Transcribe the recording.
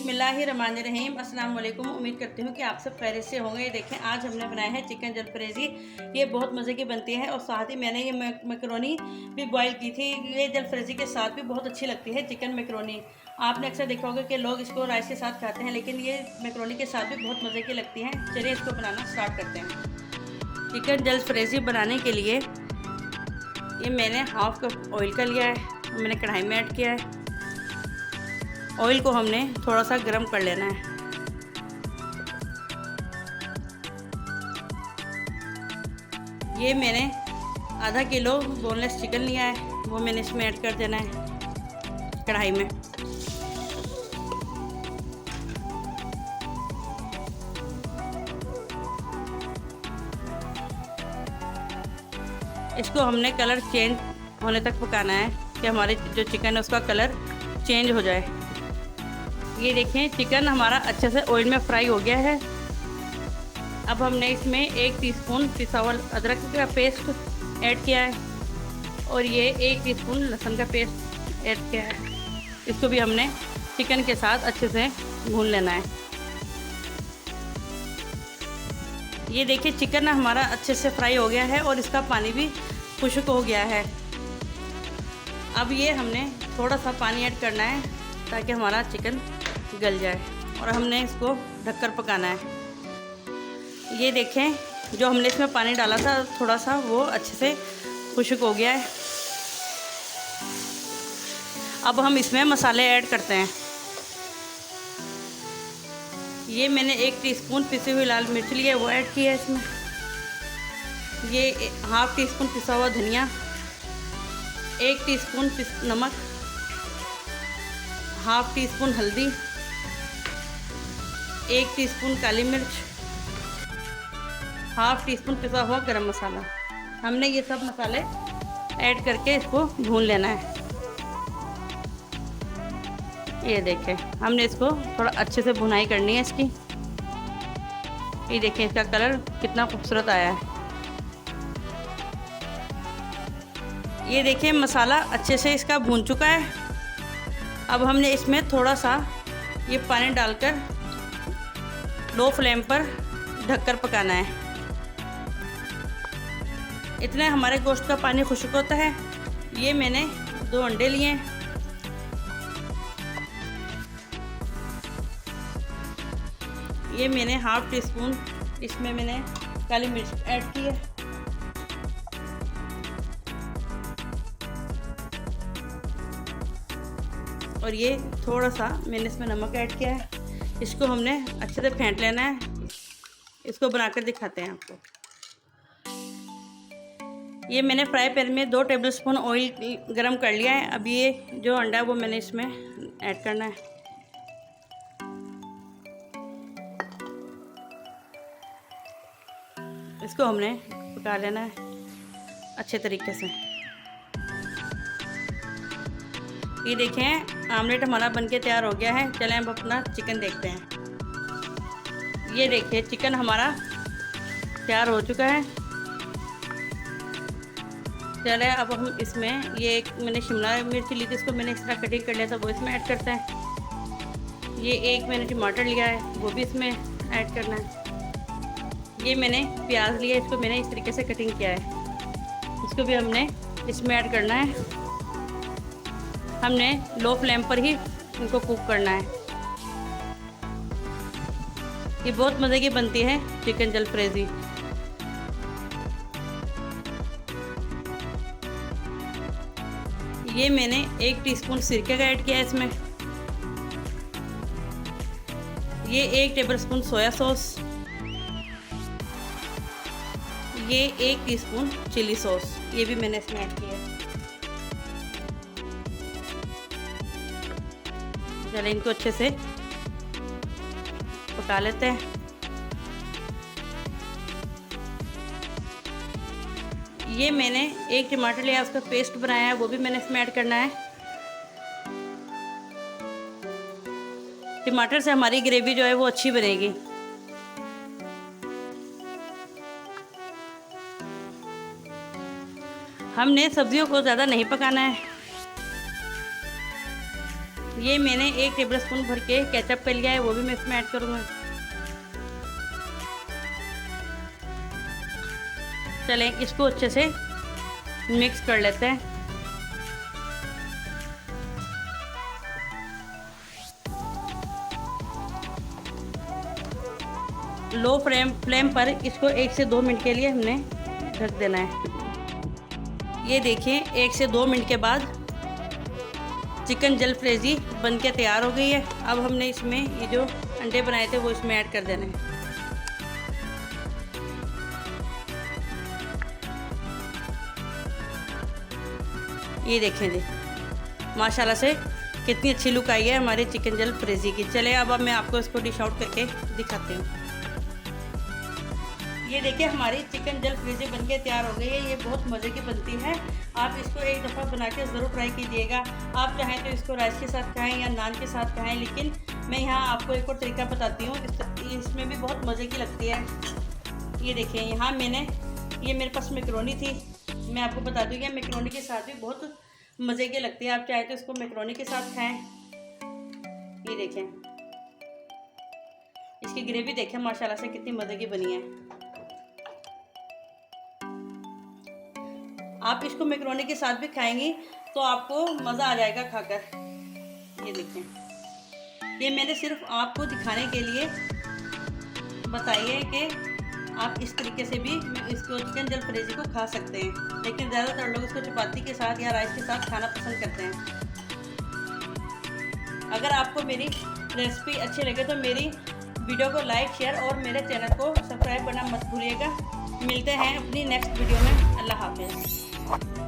बिस्मिल्लाहिर्रहमानिर्रहीम। अस्सलाम वालेकुम। उम्मीद करती हूँ कि आप सब खैरियत से होंगे। ये देखें, आज हमने बनाया है चिकन जलफ्रेज़ी। ये बहुत मज़े की बनती है और साथ ही मैंने ये मैकरोनी भी बॉईल की थी। ये जलफ्रेज़ी के साथ भी बहुत अच्छी लगती है चिकन मैकरोनी। आपने अक्सर देखा होगा कि लोग इसको राइस के साथ खाते हैं, लेकिन ये मैकरोनी के साथ भी बहुत मज़े की लगती है। चलिए इसको बनाना स्टार्ट करते हैं। चिकन जलफ्रेज़ी बनाने के लिए ये मैंने हाफ़ कप ऑयल का लिया है, मैंने कढ़ाई में ऐड किया है। ऑयल को हमने थोड़ा सा गर्म कर लेना है। ये मैंने आधा किलो बोनलेस चिकन लिया है, वो मैंने इसमें ऐड कर देना है कढ़ाई में। इसको हमने कलर चेंज होने तक पकाना है कि हमारे जो चिकन है उसका कलर चेंज हो जाए। ये देखें, चिकन हमारा अच्छे से ऑयल में फ्राई हो गया है। अब हमने इसमें 1 टीस्पून पिसा हुआ अदरक का पेस्ट ऐड किया है और ये 1 टीस्पून लहसुन का पेस्ट ऐड किया है। इसको भी हमने चिकन के साथ अच्छे से भून लेना है। ये देखिए, चिकन हमारा अच्छे से फ्राई हो गया है और इसका पानी भी खुश्क हो गया है। अब ये हमने थोड़ा सा पानी ऐड करना है ताकि हमारा चिकन गल जाए और हमने इसको ढककर पकाना है। ये देखें, जो हमने इसमें पानी डाला था थोड़ा सा, वो अच्छे से खुश्क हो गया है। अब हम इसमें मसाले ऐड करते हैं। ये मैंने 1 टीस्पून पिसी हुई लाल मिर्च ली है, वो ऐड की है इसमें। ये हाफ़ टीस्पून पिसा हुआ धनिया, 1 टीस्पून नमक, हाफ़ टीस्पून हल्दी, 1 टीस्पून काली मिर्च, हाफ़ टीस्पून पिसा हुआ गरम मसाला। हमने ये सब मसाले ऐड करके इसको भून लेना है। ये देखें, हमने इसको थोड़ा अच्छे से भुनाई करनी है इसकी। ये देखें, इसका कलर कितना खूबसूरत आया है। ये देखें, मसाला अच्छे से इसका भून चुका है। अब हमने इसमें थोड़ा सा ये पानी डालकर लो फ्लेम पर ढककर पकाना है। इतने हमारे गोश्त का पानी खुश्क होता है। ये मैंने 2 अंडे लिए हैं। ये मैंने हाफ़ टीस्पून इसमें मैंने काली मिर्च ऐड की है। और ये थोड़ा सा मैंने इसमें नमक ऐड किया है। इसको हमने अच्छे से फेंट लेना है। इसको बनाकर दिखाते हैं आपको। ये मैंने फ्राई पैन में 2 टेबलस्पून ऑयल गरम कर लिया है। अब ये जो अंडा है वो मैंने इसमें ऐड करना है। इसको हमने पका लेना है अच्छे तरीके से। ये देखें, आमलेट हमारा बनके तैयार हो गया है। चलें अब अपना चिकन देखते हैं। ये देखिए, चिकन हमारा तैयार हो चुका है। चले अब हम इसमें ये एक मैंने शिमला मिर्च ली थी, इसको मैंने इस तरह कटिंग कर लिया था, वो इसमें ऐड करते हैं। ये एक मैंने टमाटर लिया है, वो भी इसमें ऐड करना है। ये मैंने प्याज लिया, इसको मैंने इस तरीके से कटिंग किया है, इसको भी हमने इसमें ऐड करना है। हमने लो फ्लेम पर ही इनको कुक करना है। ये बहुत मज़े की बनती है चिकन जलफ्रेज़ी। ये मैंने 1 टीस्पून सिरके का ऐड किया है इसमें। ये 1 टेबलस्पून सोया सॉस, ये 1 टीस्पून चिली सॉस, ये भी मैंने इसमें ऐड किया है। चलें इनको अच्छे से पका लेते हैं। ये मैंने 1 टमाटर लिया, उसका पेस्ट बनाया है, वो भी मैंने इसमें ऐड करना है। टमाटर से हमारी ग्रेवी जो है वो अच्छी बनेगी। हमने सब्जियों को ज़्यादा नहीं पकाना है। ये मैंने 1 टेबल स्पून भर के केचप का लिया है, वो भी मैं इसमें ऐड करूँगा। चलें इसको अच्छे से मिक्स कर लेते हैं। लो फ्लेम पर इसको 1 से 2 मिनट के लिए हमने ढक देना है। ये देखिए 1 से 2 मिनट के बाद चिकन जलफ्रेजी बनके तैयार हो गई है। अब हमने इसमें ये जो अंडे बनाए थे वो इसमें ऐड कर देने हैं। ये देखें जी, माशाल्लाह से कितनी अच्छी लुक आई है हमारे चिकन जलफ्रेजी की। चले अब मैं आपको इसको डिश आउट करके दिखाती हूँ। ये देखिए हमारी चिकन जलफ्रेजी बनके तैयार हो गई है। ये बहुत मज़े की बनती है। आप इसको एक दफ़ा बना के ज़रूर ट्राई कीजिएगा। आप चाहें तो इसको राइस के साथ खाएं या नान के साथ खाएं, लेकिन मैं यहाँ आपको एक और तरीका बताती हूँ, इसमें भी बहुत मज़े की लगती है। ये देखिए यहाँ ये मेरे पास मैकरोनी थी, मैं आपको बता दूँ कि मैकरोनी के साथ भी बहुत मज़े की लगती है। आप चाहें तो इसको मैकरोनी के साथ खाएँ। ये देखें इसकी ग्रेवी देखें माशाल्लाह से कितनी मज़े की बनी है। आप इसको मैकरोनी के साथ भी खाएंगी तो आपको मज़ा आ जाएगा खाकर। ये देखें, ये मैंने सिर्फ आपको दिखाने के लिए बताई है कि आप इस तरीके से भी इसको चिकन जलफ्रेजी को खा सकते हैं, लेकिन ज़्यादातर लोग इसको चपाती के साथ या राइस के साथ खाना पसंद करते हैं। अगर आपको मेरी रेसिपी अच्छी लगे तो मेरी वीडियो को लाइक, शेयर और मेरे चैनल को सब्सक्राइब करना मत भूलिएगा। मिलते हैं अपनी नेक्स्ट वीडियो में। अल्लाह हाफ़िज़।